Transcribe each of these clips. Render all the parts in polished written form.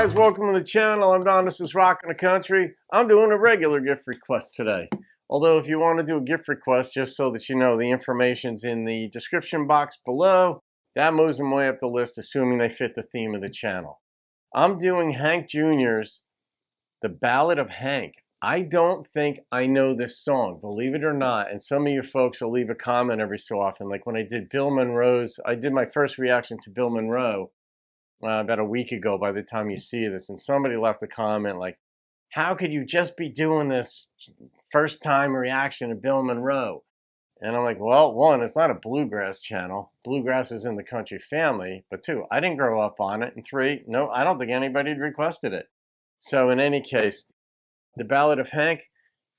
guys, welcome to the channel. I'm Don, this is Rockin' the Country. I'm doing a regular gift request today. Although if you want to do a gift request, just so that you know, the information's in the description box below. That moves them way up the list, assuming they fit the theme of the channel. I'm doing Hank Jr.'s The Ballad of Hank. I don't think I know this song, believe it or not, and some of you folks will leave a comment every so often, like when I did Bill Monroe's, I did my first reaction to Bill Monroe about a week ago by the time you see this, and somebody left a comment like, how could you just be doing this first time reaction to Bill Monroe? And I'm like, well, one, it's not a bluegrass channel. Bluegrass is in the country family, but two, I didn't grow up on it, and three, no, I don't think anybody had requested it. So in any case, The Ballad of Hank,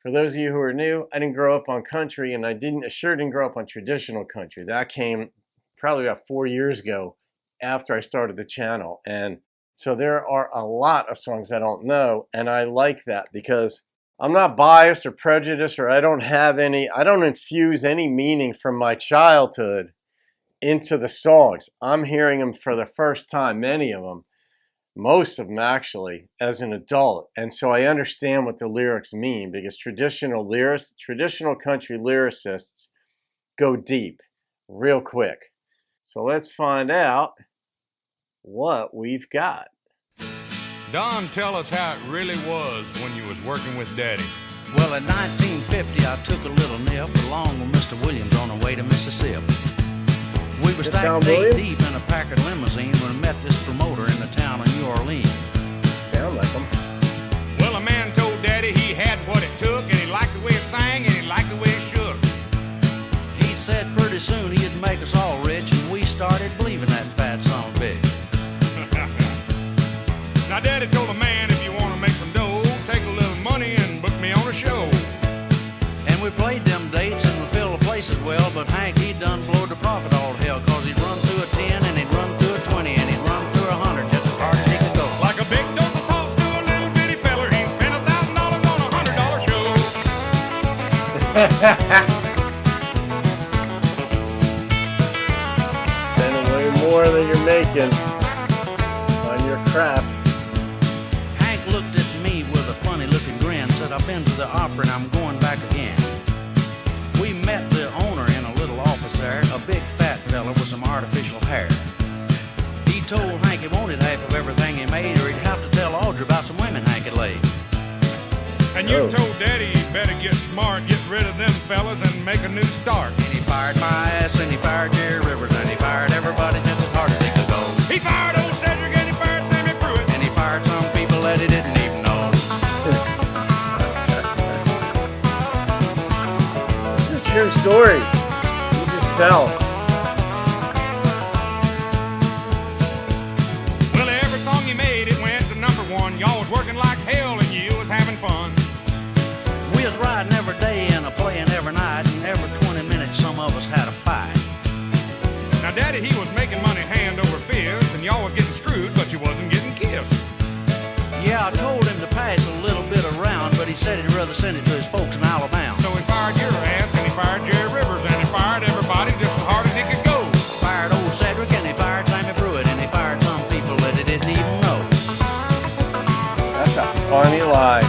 for those of you who are new, I didn't grow up on country, and I sure didn't grow up on traditional country. That came probably about 4 years ago after I started the channel. And so there are a lot of songs I don't know, and I like that because I'm not biased or prejudiced, or I don't infuse any meaning from my childhood into the songs. I'm hearing them for the first time, many of them. Most of them actually, as an adult. And so I understand what the lyrics mean, because traditional country lyricists go deep real quick. So let's find out what we've got. Don, tell us how it really was when you was working with Daddy. Well, in 1950, I took a little nip along with Mr. Williams on the way to Mississippi. We were stacked eight deep in a Packard limousine when we met this promoter in the town of New Orleans. Sound like him. Well, a man told Daddy he had what it took, and he liked the way it sang, and he liked the way it shook. He said pretty soon he'd make us all rich, and we started believing that fat son of a bitch. Now, Daddy told a man, if you want to make some dough, take a little money and book me on a show. And we played them dates and we filled the places well, but Hank, he done blowed the profit all to hell, cause he'd run through a 10 and he'd run through a 20 and he'd run through a 100 just as hard as he could go. Like a big dose of salt to a little bitty feller, he spent $1,000 on a $100 show. Spending way more than you're making on your craft. Hank looked at me with a funny looking grin, said, I've been to the opera and I'm going back again. We met the owner in a little office there, a big fat fella with some artificial hair. He told Hank he wanted half of everything he made, or he'd have to tell Audrey about some women Hank had laid. And you told Daddy he better get smart, get rid of them fellas and make a new start. And he fired my ass, and he fired Jerry Rivers, and he fired everybody just as hard as he could go. He fired old Cedric and he fired Sammy Pruitt. And he fired some people that he didn't even know. It's a true story. You just tell. Well, every song you made, it went to #1. Y'all was working like hell and you was having fun. We was riding every day and playing every night, and every 20 minutes some of us had a fight. Now, Daddy, he was making money hand over fist, and y'all was getting screwed, but you wasn't getting kissed. Yeah, I told him to pass a little bit around, but he said he'd rather send it to his folks in Alabama. So he fired your ass, and he fired Jerry Rivers, and he fired everybody just as hard as he could go. Fired old Cedric, and he fired Sammy Pruitt, and he fired some people that he didn't even know. That's a funny lie.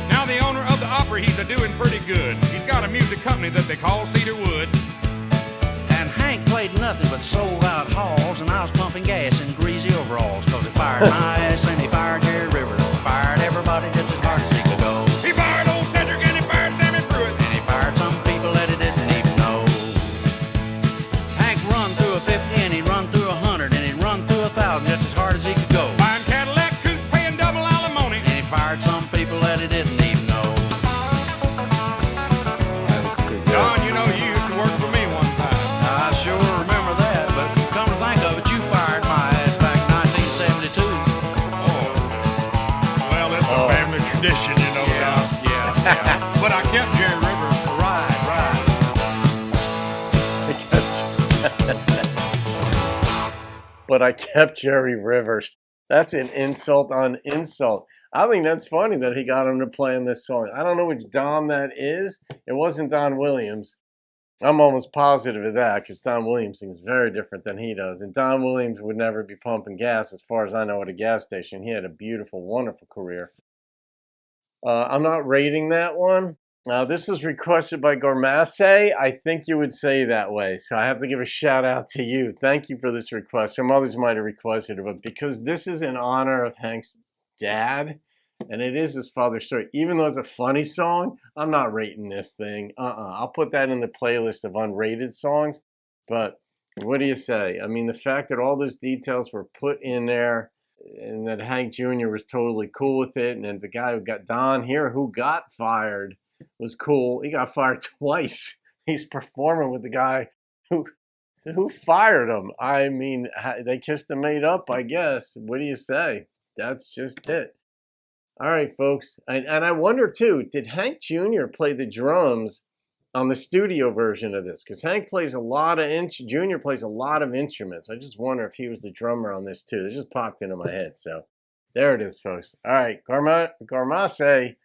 Now the owner of the opera, he's a-doing pretty good. He's got a music company that they call Cedarwood. And Hank played nothing but sold out halls, and I was pumping gas in greasy overalls, cause he fired my ass, and he fired Jerry Rivers, fired everybody just as hard as he could go. He fired old Cedric and he fired Sammy Pruitt. And he fired some people that he didn't even know. Hank run through a 50 and he'd run through a 100 and he'd run through 1,000 just as hard as he could go. Buying Cadillac coupes, paying double alimony. And he fired some people that he didn't even know. Don, you know you used to work for me one time. I sure remember that, but come to think of it, you fired my ass back in 1972. Oh. Well, it's a family tradition, you know, Don. Yeah. But I kept Jerry Rivers. Right. But I kept Jerry Rivers. That's an insult on insult. I think that's funny that he got him to play in this song. I don't know which Don that is. It wasn't Don Williams. I'm almost positive of that because Don Williams sings very different than he does. And Don Williams would never be pumping gas, as far as I know, at a gas station. He had a beautiful, wonderful career. I'm not rating that one. This was requested by Gormasse. I think you would say that way. So I have to give a shout out to you. Thank you for this request. Some others might have requested it, but because this is in honor of Hank's dad, and it is his father's story, even though it's a funny song, I'm not rating this thing. I'll put that in the playlist of unrated songs. But what do you say? I mean, the fact that all those details were put in there, and that Hank Jr. was totally cool with it, and then the guy who got Don here, who got fired, was cool. He got fired twice. He's performing with the guy who fired him. I mean, they kissed and made up, I guess. What do you say? That's just it. All right, folks. And I wonder, too, did Hank Jr. play the drums on the studio version of this? Because Hank plays a lot of, Jr. plays a lot of instruments. I just wonder if he was the drummer on this, too. It just popped into my head. So there it is, folks. All right, Gormasse,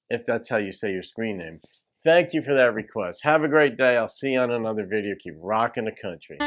if that's how you say your screen name. Thank you for that request. Have a great day. I'll see you on another video. Keep rocking the country.